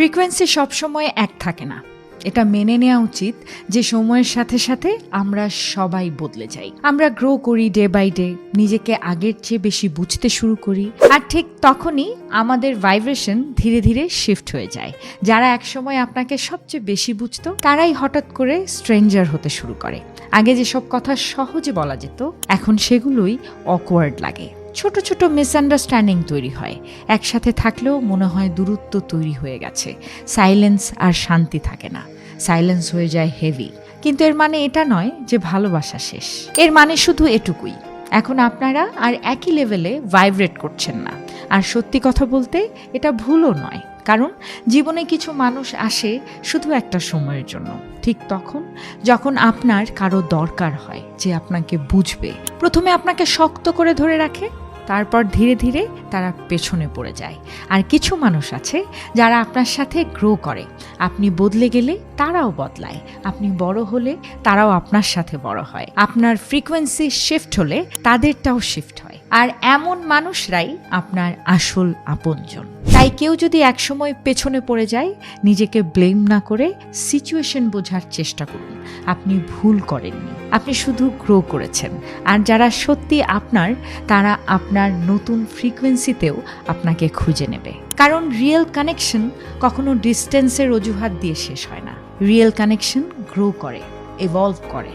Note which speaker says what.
Speaker 1: Frequency সবসময় এক থাকে না। এটা মেনে নেওয়া উচিত যে সময়ের সাথে সাথে আমরা সবাই বদলে যাই। আমরা গ্রো করি ডে বাই ডে, নিজেকে আগের চেয়ে বেশি বুঝতে শুরু করি, আর ঠিক তখনই আমাদের ভাইব্রেশন ধীরে ধীরে শিফট হয়ে যায়। যারা একসময় আপনাকে সবচেয়ে বেশি বুঝতো তারাই হঠাৎ করে স্ট্রেঞ্জার হতে শুরু করে। আগে যেসব কথা সহজে বলা যেত এখন সেগুলোই অকওয়ার্ড লাগে। ছোট ছোট মিসআন্ডারস্ট্যান্ডিং তৈরি হয়, একসাথে থাকলেও মনে হয় দূরত্ব তৈরি হয়ে গেছে। সাইলেন্স আর শান্তি থাকে না, সাইলেন্স হয়ে যায় হেভি। কিন্তু এর মানে এটা নয় যে ভালোবাসা শেষ। এর মানে শুধু এটুকুই, এখন আপনারা আর একই লেভেলে ভাইব্রেট করছেন না। আর সত্যি কথা বলতে এটা ভুলও নয়, কারণ জীবনে কিছু মানুষ আসে শুধু একটা সময়ের জন্য, ঠিক তখন যখন আপনার কারো দরকার হয় যে আপনাকে বুঝবে। প্রথমে আপনাকে শক্ত করে ধরে রাখে, তারপর ধীরে ধীরে তারা পেছনে পড়ে যায়। আর কিছু মানুষ আছে যারা আপনার সাথে গ্রো করে। আপনি বদলে গেলে তারাও বদলায়, আপনি বড় হলে তারাও আপনার সাথে বড় হয়। আপনার ফ্রিকোয়েন্সি শিফট হলে তাদেরটাও শিফট হয়। আর এমন মানুষরাই আপনার আসল আপনজন। তাই কেউ যদি একসময় পেছনে পড়ে যায়, নিজেকে ব্লেম না করে সিচুয়েশন বোঝার চেষ্টা করুন। আপনি ভুল করেননি, আপনি শুধু গ্রো করেছেন। আর যারা সত্যি আপনার, তারা আপনার নতুন ফ্রিকোয়েন্সিতেও আপনাকে খুঁজে নেবে। কারণ রিয়েল কানেকশন কখনো ডিস্টেন্সের অজুহাত দিয়ে শেষ হয় না। রিয়েল কানেকশন গ্রো করে, এভলভ করে।